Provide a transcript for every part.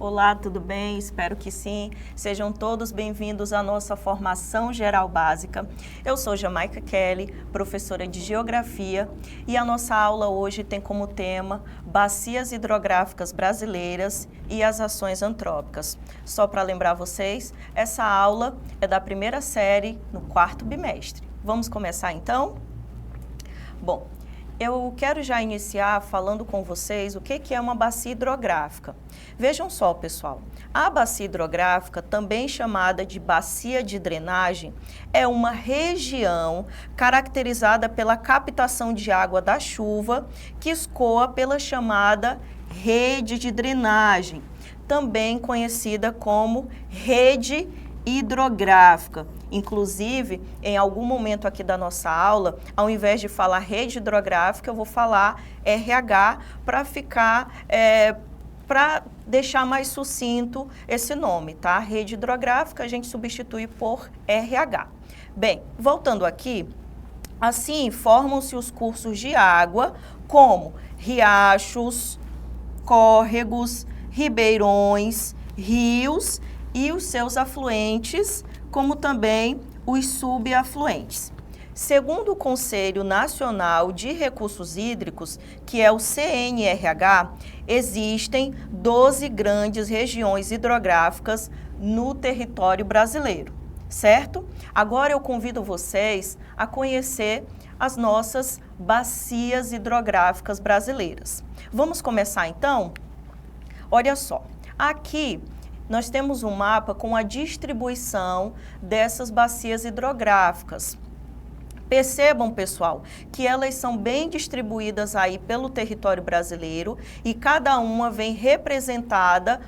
Olá, tudo bem? Espero que sim. Sejam todos bem-vindos à nossa formação geral básica. Eu sou Jamaica Kelly, professora de Geografia, e a nossa aula hoje tem como tema Bacias Hidrográficas Brasileiras e as Ações Antrópicas. Só para lembrar vocês, essa aula é da primeira série no quarto bimestre. Vamos começar então? Bom, eu quero já iniciar falando com vocês o que é uma bacia hidrográfica. Vejam só, pessoal, a bacia hidrográfica, também chamada de bacia de drenagem, é uma região caracterizada pela captação de água da chuva que escoa pela chamada rede de drenagem, também conhecida como rede hidrográfica. Inclusive, em algum momento aqui da nossa aula, ao invés de falar rede hidrográfica, eu vou falar RH para deixar mais sucinto esse nome, tá? Rede hidrográfica a gente substitui por RH. Bem, voltando aqui, assim formam-se os cursos de água como riachos, córregos, ribeirões, rios e os seus afluentes, como também os subafluentes. Segundo o Conselho Nacional de Recursos Hídricos, que é o CNRH, existem 12 grandes regiões hidrográficas no território brasileiro, certo? Agora eu convido vocês a conhecer as nossas bacias hidrográficas brasileiras. Vamos começar então? Olha só, aqui nós temos um mapa com a distribuição dessas bacias hidrográficas. Percebam, pessoal, que elas são bem distribuídas aí pelo território brasileiro e cada uma vem representada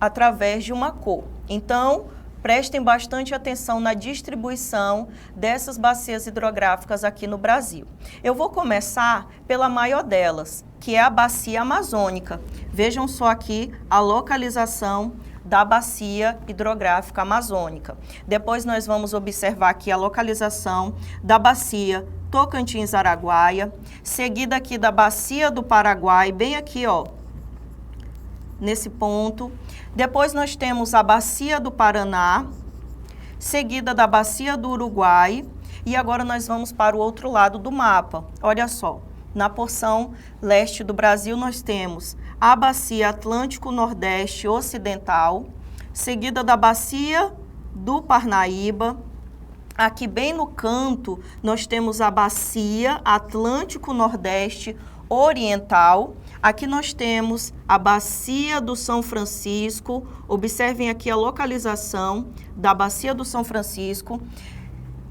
através de uma cor. Então, prestem bastante atenção na distribuição dessas bacias hidrográficas aqui no Brasil. Eu vou começar pela maior delas, que é a Bacia Amazônica. Vejam só aqui a localização da Bacia Hidrográfica Amazônica. Depois nós vamos observar aqui a localização da Bacia Tocantins-Araguaia, seguida aqui da Bacia do Paraguai, bem aqui, ó, nesse ponto. Depois nós temos a Bacia do Paraná, seguida da Bacia do Uruguai, e agora nós vamos para o outro lado do mapa. Olha só, na porção leste do Brasil nós temos a Bacia Atlântico-Nordeste Ocidental, seguida da Bacia do Parnaíba. Aqui bem no canto nós temos a Bacia Atlântico-Nordeste Oriental. Aqui nós temos a Bacia do São Francisco. Observem aqui a localização da Bacia do São Francisco.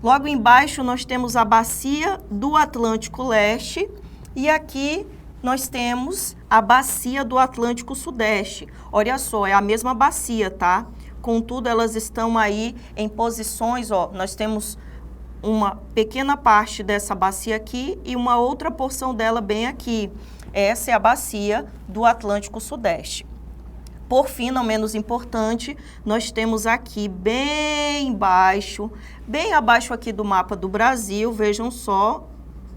Logo embaixo nós temos a Bacia do Atlântico Leste e aqui nós temos a Bacia do Atlântico Sudeste. Olha só, é a mesma bacia, tá? Contudo, elas estão aí em posições, ó, nós temos uma pequena parte dessa bacia aqui e uma outra porção dela bem aqui. Essa é a Bacia do Atlântico Sudeste. Por fim, não menos importante, nós temos aqui bem abaixo aqui do mapa do Brasil, vejam só,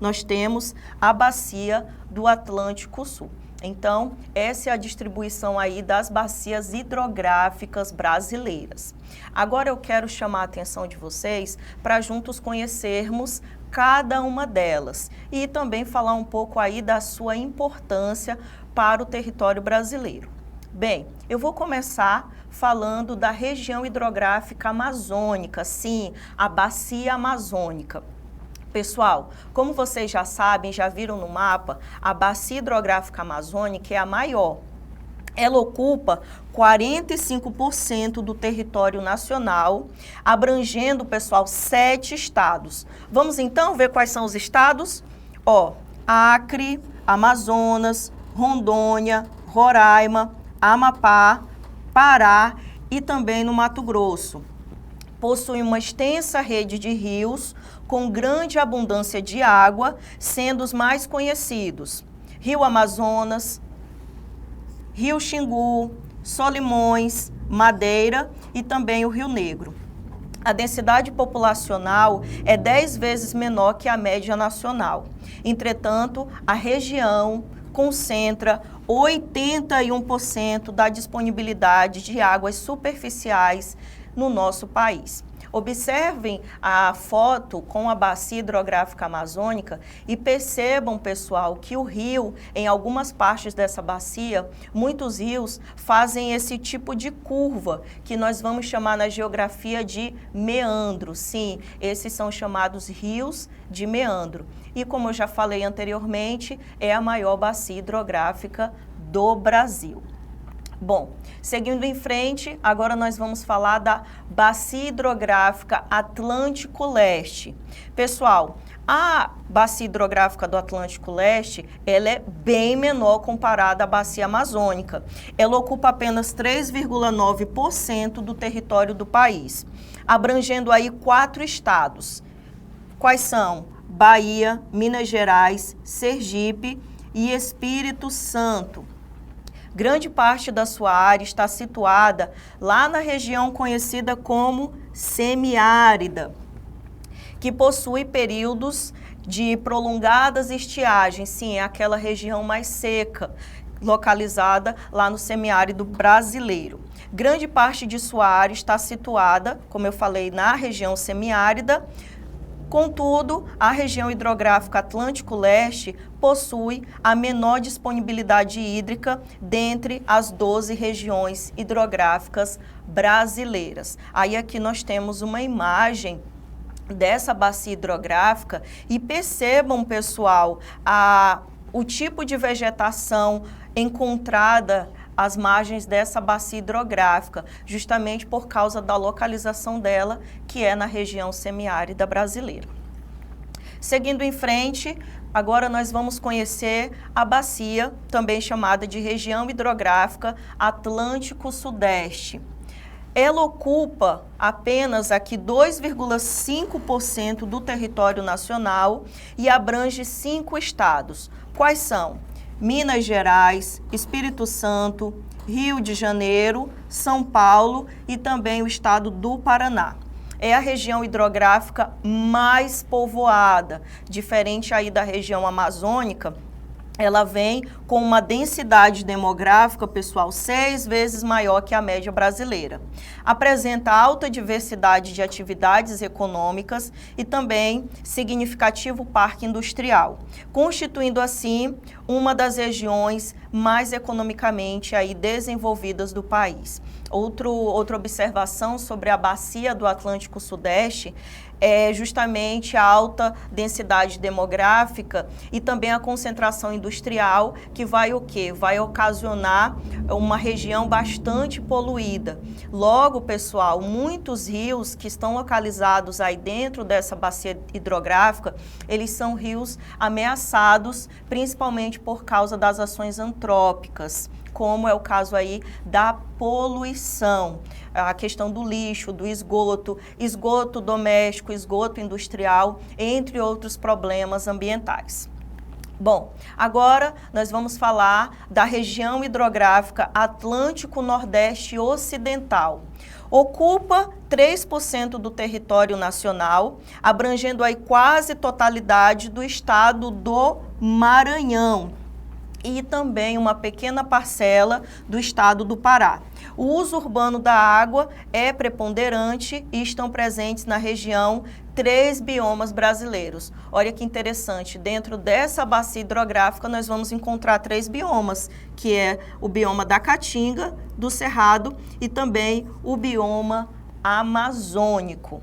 nós temos a Bacia do Atlântico Sul. Então, essa é a distribuição aí das bacias hidrográficas brasileiras. Agora eu quero chamar a atenção de vocês para juntos conhecermos cada uma delas e também falar um pouco aí da sua importância para o território brasileiro. Bem, eu vou começar falando da região hidrográfica amazônica, sim, a Bacia Amazônica. Pessoal, como vocês já sabem, já viram no mapa, a Bacia Hidrográfica Amazônica é a maior. Ela ocupa 45% do território nacional, abrangendo, pessoal, 7 estados. Vamos então ver quais são os estados? Ó, Acre, Amazonas, Rondônia, Roraima, Amapá, Pará e também no Mato Grosso. Possui uma extensa rede de rios com grande abundância de água, sendo os mais conhecidos: Rio Amazonas, Rio Xingu, Solimões, Madeira e também o Rio Negro. A densidade populacional é 10 vezes menor que a média nacional. Entretanto, a região concentra 81% da disponibilidade de águas superficiais no nosso país. Observem a foto com a bacia hidrográfica amazônica e percebam, pessoal, que o rio, em algumas partes dessa bacia, muitos rios fazem esse tipo de curva, que nós vamos chamar na geografia de meandro. Sim, esses são chamados rios de meandro. E como eu já falei anteriormente, é a maior bacia hidrográfica do Brasil. Bom, seguindo em frente, agora nós vamos falar da Bacia Hidrográfica Atlântico Leste. Pessoal, a Bacia Hidrográfica do Atlântico Leste, ela é bem menor comparada à Bacia Amazônica. Ela ocupa apenas 3,9% do território do país, abrangendo aí 4 estados. Quais são? Bahia, Minas Gerais, Sergipe e Espírito Santo. Grande parte da sua área está situada lá na região conhecida como semiárida, que possui períodos de prolongadas estiagens. Sim, é aquela região mais seca, localizada lá no semiárido brasileiro. Grande parte de sua área está situada, como eu falei, na região semiárida. Contudo, a região hidrográfica Atlântico Leste possui a menor disponibilidade hídrica dentre as 12 regiões hidrográficas brasileiras. Aí aqui nós temos uma imagem dessa bacia hidrográfica e percebam, pessoal, o tipo de vegetação encontrada às margens dessa bacia hidrográfica, justamente por causa da localização dela, que é na região semiárida brasileira. Seguindo em frente, agora nós vamos conhecer a bacia, também chamada de região hidrográfica Atlântico Sudeste. Ela ocupa apenas aqui 2,5% do território nacional e abrange 5 estados. Quais são? Minas Gerais, Espírito Santo, Rio de Janeiro, São Paulo e também o estado do Paraná. É a região hidrográfica mais povoada, diferente aí da região amazônica. Ela vem com uma densidade demográfica, pessoal, 6 vezes maior que a média brasileira. Apresenta alta diversidade de atividades econômicas e também significativo parque industrial, constituindo assim uma das regiões mais economicamente aí desenvolvidas do país. Outra observação sobre a bacia do Atlântico Sudeste é justamente a alta densidade demográfica e também a concentração industrial, que vai o quê? Vai ocasionar uma região bastante poluída. Logo, pessoal, muitos rios que estão localizados aí dentro dessa bacia hidrográfica, eles são rios ameaçados, principalmente por causa das ações antrópicas, como é o caso aí da poluição, a questão do lixo, do esgoto, esgoto doméstico, esgoto industrial, entre outros problemas ambientais. Bom, agora nós vamos falar da região hidrográfica Atlântico Nordeste Ocidental. Ocupa 3% do território nacional, abrangendo aí quase totalidade do estado do Maranhão e também uma pequena parcela do estado do Pará. O uso urbano da água é preponderante e estão presentes na região 3 biomas brasileiros. Olha que interessante, dentro dessa bacia hidrográfica nós vamos encontrar 3 biomas, que é o bioma da Caatinga, do Cerrado e também o bioma amazônico.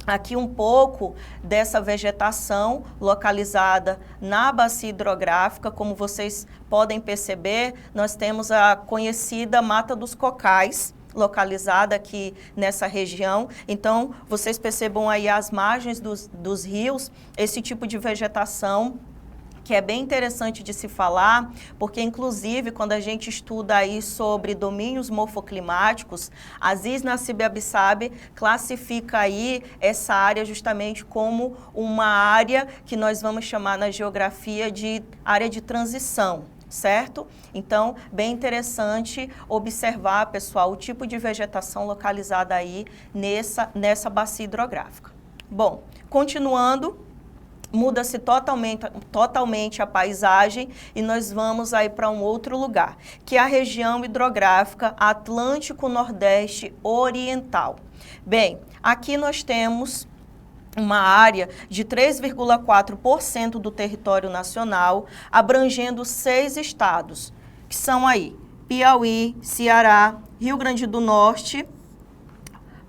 Aqui um pouco dessa vegetação localizada na bacia hidrográfica. Como vocês podem perceber, nós temos a conhecida Mata dos Cocais, localizada aqui nessa região. Então, vocês percebam aí as margens dos rios, esse tipo de vegetação que é bem interessante de se falar, porque inclusive quando a gente estuda aí sobre domínios morfoclimáticos, Aziz Nassib Abissab classifica aí essa área justamente como uma área que nós vamos chamar na geografia de área de transição, certo? Então, bem interessante observar, pessoal, o tipo de vegetação localizada aí nessa bacia hidrográfica. Bom, continuando, muda-se totalmente a paisagem e nós vamos aí para um outro lugar, que é a região hidrográfica Atlântico-Nordeste Oriental. Bem, aqui nós temos uma área de 3,4% do território nacional, abrangendo 6 estados, que são aí Piauí, Ceará, Rio Grande do Norte,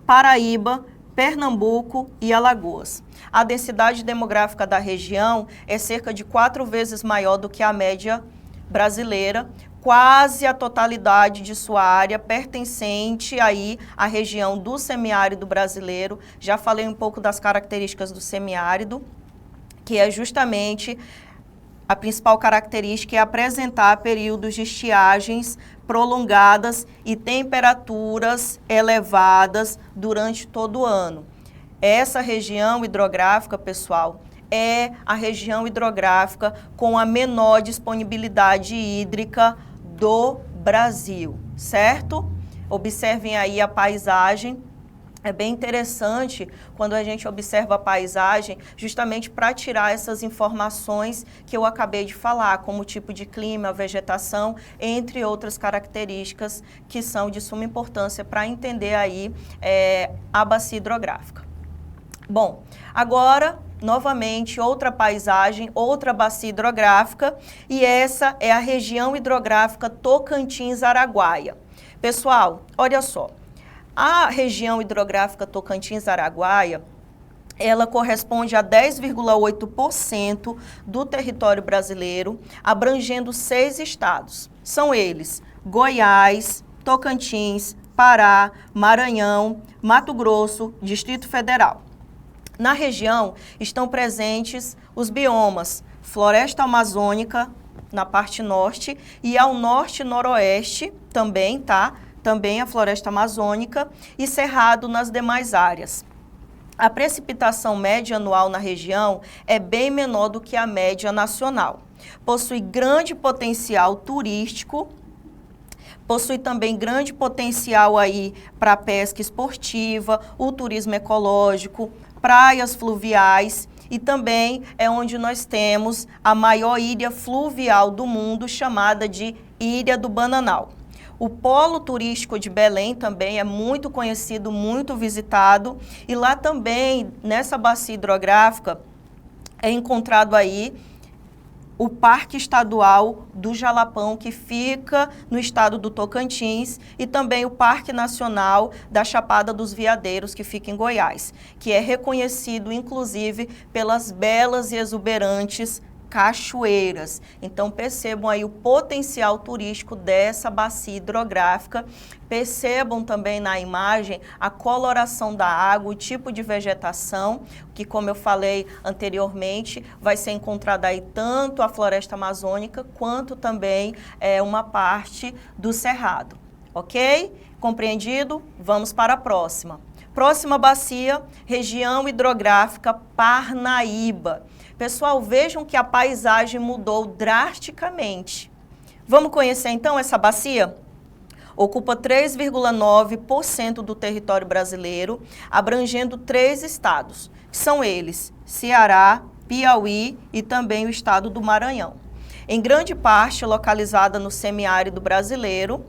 Paraíba, Pernambuco e Alagoas. A densidade demográfica da região é cerca de 4 vezes maior do que a média brasileira, quase a totalidade de sua área pertencente aí à região do semiárido brasileiro. Já falei um pouco das características do semiárido, que é justamente a principal característica é apresentar períodos de estiagens prolongadas e temperaturas elevadas durante todo o ano. Essa região hidrográfica, pessoal, é a região hidrográfica com a menor disponibilidade hídrica do Brasil, certo? Observem aí a paisagem. É bem interessante quando a gente observa a paisagem, justamente para tirar essas informações que eu acabei de falar, como o tipo de clima, vegetação, entre outras características que são de suma importância para entender aí a bacia hidrográfica. Bom, agora, novamente, outra paisagem, outra bacia hidrográfica, e essa é a região hidrográfica Tocantins-Araguaia. Pessoal, olha só. A região hidrográfica Tocantins-Araguaia, ela corresponde a 10,8% do território brasileiro, abrangendo 6 estados. São eles: Goiás, Tocantins, Pará, Maranhão, Mato Grosso, Distrito Federal. Na região estão presentes os biomas Floresta Amazônica, na parte norte, e ao norte e noroeste também, tá? Também a floresta amazônica e cerrado nas demais áreas. A precipitação média anual na região é bem menor do que a média nacional. Possui grande potencial turístico, possui também grande potencial aí para a pesca esportiva, o turismo ecológico, praias fluviais e também é onde nós temos a maior ilha fluvial do mundo, chamada de Ilha do Bananal. O polo turístico de Belém também é muito conhecido, muito visitado, e lá também, nessa bacia hidrográfica, é encontrado aí o Parque Estadual do Jalapão, que fica no estado do Tocantins, e também o Parque Nacional da Chapada dos Veadeiros, que fica em Goiás, que é reconhecido, inclusive, pelas belas e exuberantes cachoeiras. Então percebam aí o potencial turístico dessa bacia hidrográfica. Percebam também na imagem a coloração da água, o tipo de vegetação, que, como eu falei anteriormente, vai ser encontrada aí tanto a floresta amazônica quanto também uma parte do cerrado. Ok? Compreendido? Vamos para a próxima. Próxima bacia, região hidrográfica Parnaíba. Pessoal, vejam que a paisagem mudou drasticamente. Vamos conhecer então essa bacia? Ocupa 3,9% do território brasileiro, abrangendo 3 estados. São eles Ceará, Piauí e também o estado do Maranhão. Em grande parte localizada no semiárido brasileiro,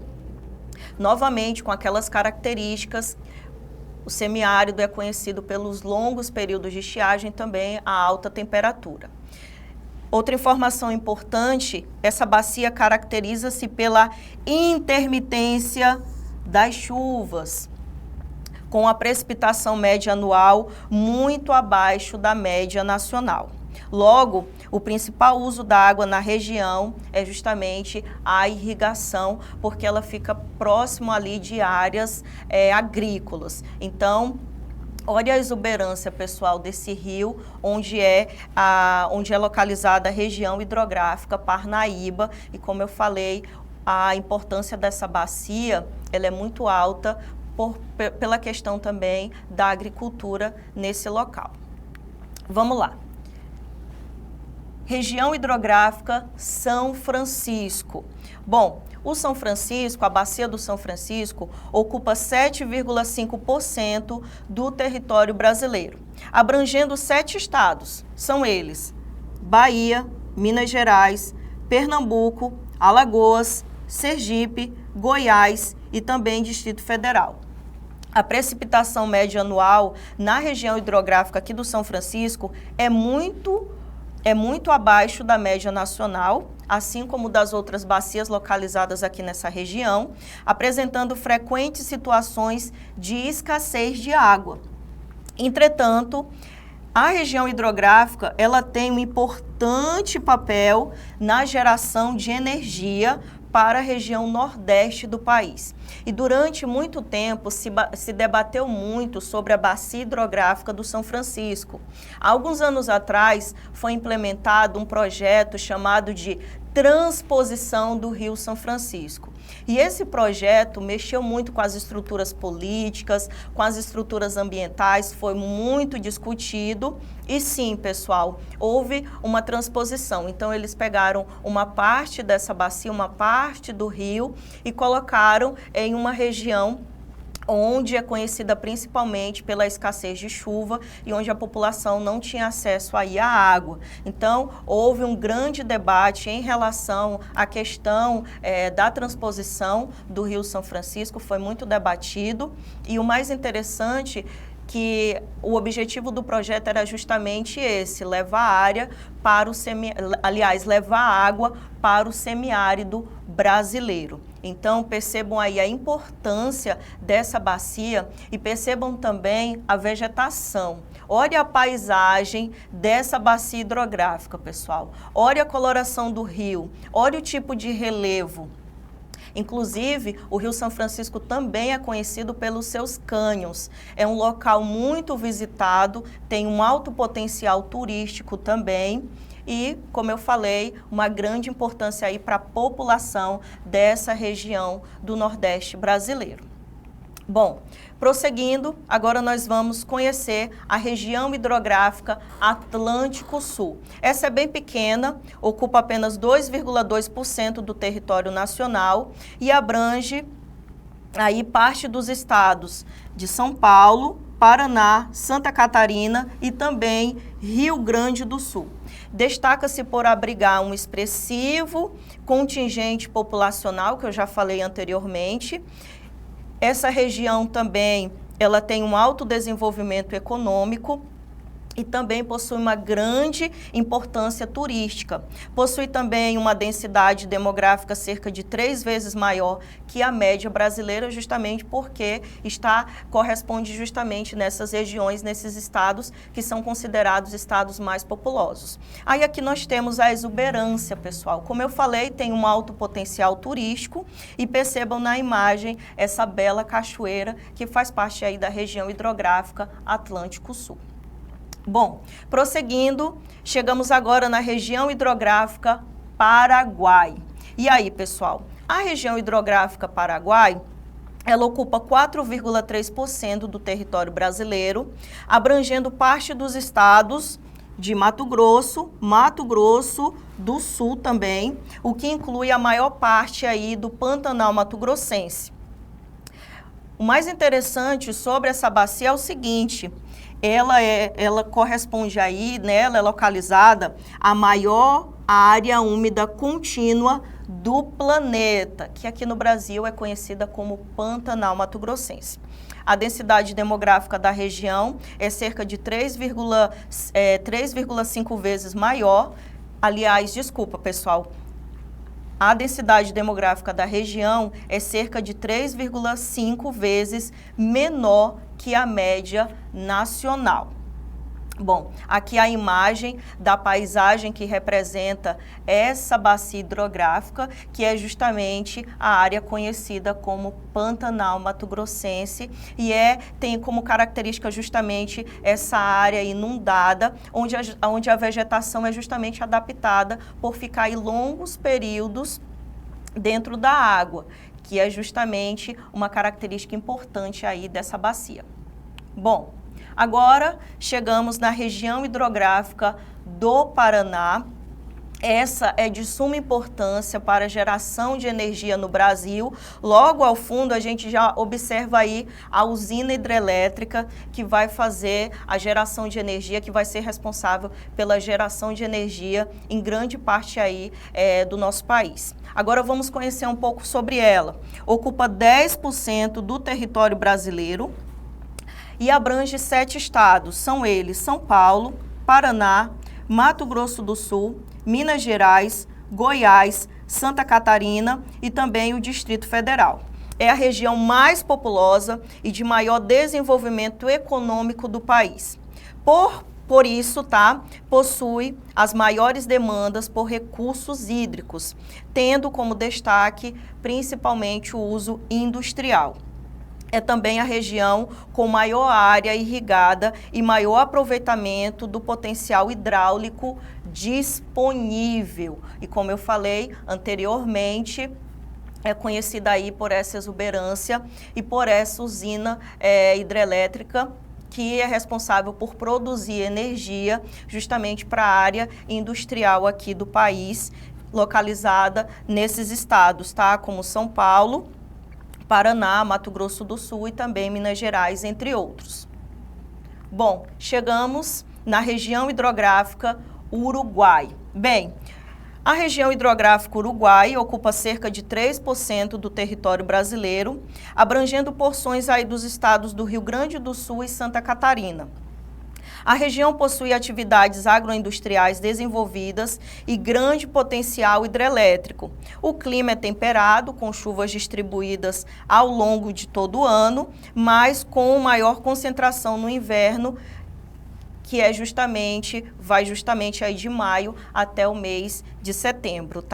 novamente com aquelas características. O semiárido é conhecido pelos longos períodos de estiagem, também a alta temperatura. Outra informação importante, essa bacia caracteriza-se pela intermitência das chuvas, com a precipitação média anual muito abaixo da média nacional. Logo, o principal uso da água na região é justamente a irrigação, porque ela fica próximo ali de áreas agrícolas. Então, olha a exuberância, pessoal, desse rio, onde é localizada a região hidrográfica Parnaíba. E como eu falei, a importância dessa bacia ela é muito alta pela questão também da agricultura nesse local. Vamos lá. Região hidrográfica São Francisco. Bom, o São Francisco, a bacia do São Francisco, ocupa 7,5% do território brasileiro, abrangendo 7 estados. São eles: Bahia, Minas Gerais, Pernambuco, Alagoas, Sergipe, Goiás e também Distrito Federal. A precipitação média anual na região hidrográfica aqui do São Francisco é muito abaixo da média nacional, assim como das outras bacias localizadas aqui nessa região, apresentando frequentes situações de escassez de água. Entretanto, a região hidrográfica, ela tem um importante papel na geração de energia para a região nordeste do país. E durante muito tempo se debateu muito sobre a bacia hidrográfica do São Francisco. Há alguns anos atrás foi implementado um projeto chamado de transposição do Rio São Francisco. E esse projeto mexeu muito com as estruturas políticas, com as estruturas ambientais, foi muito discutido. E sim, pessoal, houve uma transposição. Então, eles pegaram uma parte dessa bacia, uma parte do rio e colocaram em uma região onde é conhecida principalmente pela escassez de chuva e onde a população não tinha acesso aí à água. Então, houve um grande debate em relação à questão da transposição do Rio São Francisco, foi muito debatido, e o mais interessante que o objetivo do projeto era justamente esse, levar área para o levar água para o semiárido brasileiro. Então, percebam aí a importância dessa bacia e percebam também a vegetação. Olha a paisagem dessa bacia hidrográfica, pessoal. Olha a coloração do rio, olha o tipo de relevo. Inclusive, o Rio São Francisco também é conhecido pelos seus cânions. É um local muito visitado, tem um alto potencial turístico também e, como eu falei, uma grande importância aí para a população dessa região do Nordeste brasileiro. Bom, prosseguindo, agora nós vamos conhecer a região hidrográfica Atlântico Sul. Essa é bem pequena, ocupa apenas 2,2% do território nacional e abrange aí parte dos estados de São Paulo, Paraná, Santa Catarina e também Rio Grande do Sul. Destaca-se por abrigar um expressivo contingente populacional, que eu já falei anteriormente. Essa região também, ela tem um alto desenvolvimento econômico e também possui uma grande importância turística. Possui também uma densidade demográfica cerca de 3 vezes maior que a média brasileira, justamente porque corresponde justamente nessas regiões, nesses estados que são considerados estados mais populosos. Aí aqui nós temos a exuberância, pessoal. Como eu falei, tem um alto potencial turístico e percebam na imagem essa bela cachoeira que faz parte aí da região hidrográfica Atlântico Sul. Bom, prosseguindo, chegamos agora na região hidrográfica Paraguai. E aí, pessoal, a região hidrográfica Paraguai, ela ocupa 4,3% do território brasileiro, abrangendo parte dos estados de Mato Grosso do Sul também, o que inclui a maior parte aí do Pantanal mato-grossense. O mais interessante sobre essa bacia é o seguinte: ela corresponde aí, né, ela é localizada a maior área úmida contínua do planeta, que aqui no Brasil é conhecida como Pantanal mato-grossense. A densidade demográfica da região é cerca de 3,5 vezes maior. Aliás, desculpa, pessoal, a densidade demográfica da região é cerca de 3,5 vezes menor que a média nacional. Bom, aqui a imagem da paisagem que representa essa bacia hidrográfica, que é justamente a área conhecida como Pantanal mato-grossense, e tem como característica justamente essa área inundada, onde a vegetação é justamente adaptada por ficar em longos períodos dentro da água, que é justamente uma característica importante aí dessa bacia. Bom, agora chegamos na região hidrográfica do Paraná essa é de suma importância para a geração de energia no Brasil. Logo ao fundo, a gente já observa aí a usina hidrelétrica que vai fazer a geração de energia, que vai ser responsável pela geração de energia em grande parte aí do nosso país. Agora vamos conhecer um pouco sobre ela. Ocupa 10% do território brasileiro e abrange 7 estados. São eles São Paulo, Paraná, Mato Grosso do Sul, Minas Gerais, Goiás, Santa Catarina e também o Distrito Federal. É a região mais populosa e de maior desenvolvimento econômico do país. Por isso, possui as maiores demandas por recursos hídricos, tendo como destaque principalmente o uso industrial. É também a região com maior área irrigada e maior aproveitamento do potencial hidráulico disponível. E como eu falei anteriormente, é conhecida aí por essa exuberância e por essa usina hidrelétrica que é responsável por produzir energia justamente para a área industrial aqui do país, localizada nesses estados, como São Paulo, Paraná, Mato Grosso do Sul e também Minas Gerais, entre outros. Bom, chegamos na região hidrográfica Uruguai. Bem, a região hidrográfica Uruguai ocupa cerca de 3% do território brasileiro, abrangendo porções aí dos estados do Rio Grande do Sul e Santa Catarina. A região possui atividades agroindustriais desenvolvidas e grande potencial hidrelétrico. O clima é temperado, com chuvas distribuídas ao longo de todo o ano, mas com maior concentração no inverno, que vai justamente aí de maio até o mês de setembro,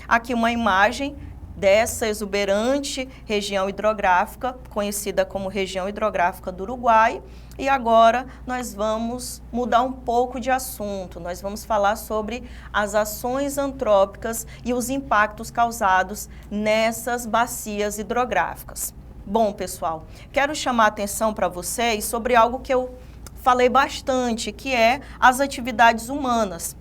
Aqui uma imagem dessa exuberante região hidrográfica, conhecida como região hidrográfica do Uruguai. E agora nós vamos mudar um pouco de assunto, nós vamos falar sobre as ações antrópicas e os impactos causados nessas bacias hidrográficas. Bom, pessoal, quero chamar a atenção para vocês sobre algo que eu falei bastante, que é as atividades humanas.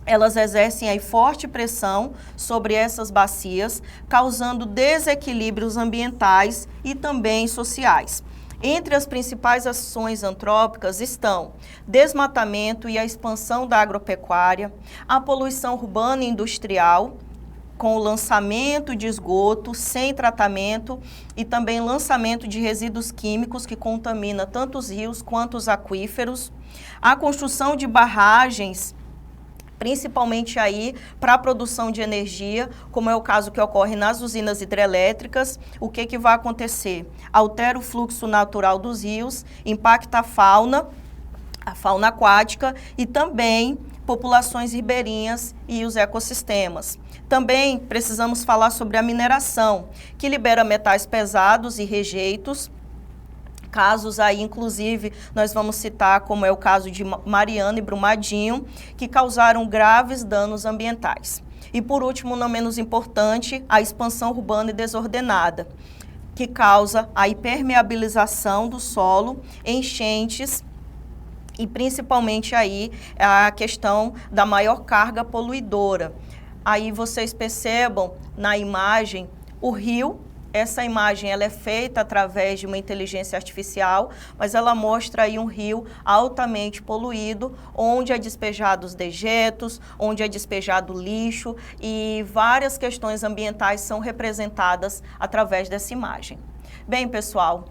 Elas exercem aí forte pressão sobre essas bacias, causando desequilíbrios ambientais e também sociais. Entre as principais ações antrópicas estão desmatamento e a expansão da agropecuária, a poluição urbana e industrial, com o lançamento de esgoto sem tratamento e também lançamento de resíduos químicos que contamina tanto os rios quanto os aquíferos, a construção de barragens, principalmente aí para a produção de energia, como é o caso que ocorre nas usinas hidrelétricas. O que vai acontecer? Altera o fluxo natural dos rios, impacta a fauna aquática e também populações ribeirinhas e os ecossistemas. Também precisamos falar sobre a mineração, que libera metais pesados e rejeitos. Casos aí, inclusive, nós vamos citar, como é o caso de Mariana e Brumadinho, que causaram graves danos ambientais. E por último, não menos importante, a expansão urbana e desordenada, que causa a hipermeabilização do solo, enchentes e principalmente aí a questão da maior carga poluidora. Aí vocês percebam na imagem o rio. Essa imagem ela é feita através de uma inteligência artificial, mas ela mostra aí um rio altamente poluído, onde é despejados dejetos, onde é despejado lixo e várias questões ambientais são representadas através dessa imagem. Bem, pessoal,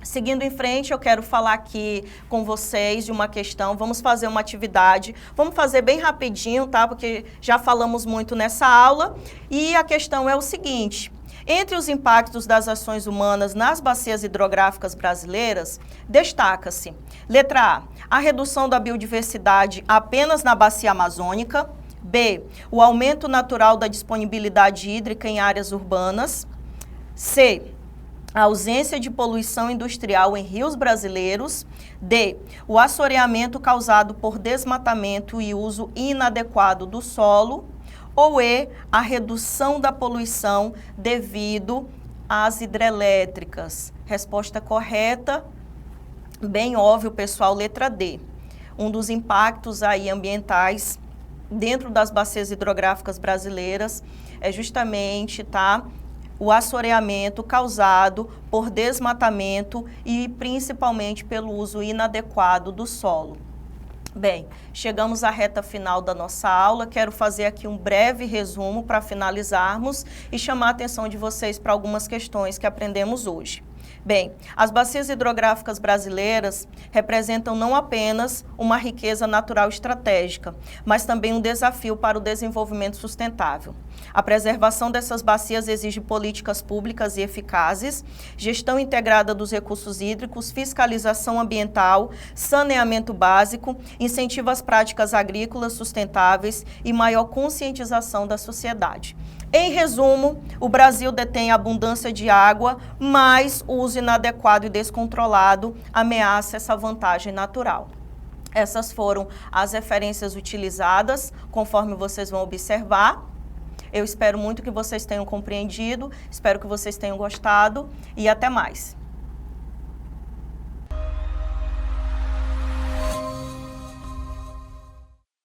seguindo em frente, eu quero falar aqui com vocês de uma questão. Vamos fazer uma atividade, vamos fazer bem rapidinho, porque já falamos muito nessa aula. E a questão é o seguinte: entre os impactos das ações humanas nas bacias hidrográficas brasileiras, destaca-se, letra A redução da biodiversidade apenas na bacia amazônica, B, o aumento natural da disponibilidade hídrica em áreas urbanas, C, a ausência de poluição industrial em rios brasileiros, D, o assoreamento causado por desmatamento e uso inadequado do solo, ou E, a redução da poluição devido às hidrelétricas. Resposta correta, bem óbvio, pessoal, letra D. Um dos impactos aí ambientais dentro das bacias hidrográficas brasileiras é justamente, tá, o assoreamento causado por desmatamento e principalmente pelo uso inadequado do solo. Bem, chegamos à reta final da nossa aula. Quero fazer aqui um breve resumo para finalizarmos e chamar a atenção de vocês para algumas questões que aprendemos hoje. Bem, as bacias hidrográficas brasileiras representam não apenas uma riqueza natural estratégica, mas também um desafio para o desenvolvimento sustentável. A preservação dessas bacias exige políticas públicas e eficazes, gestão integrada dos recursos hídricos, fiscalização ambiental, saneamento básico, incentivo às práticas agrícolas sustentáveis e maior conscientização da sociedade. Em resumo, o Brasil detém abundância de água, mas o uso inadequado e descontrolado ameaça essa vantagem natural. Essas foram as referências utilizadas, conforme vocês vão observar. Eu espero muito que vocês tenham compreendido, espero que vocês tenham gostado e até mais.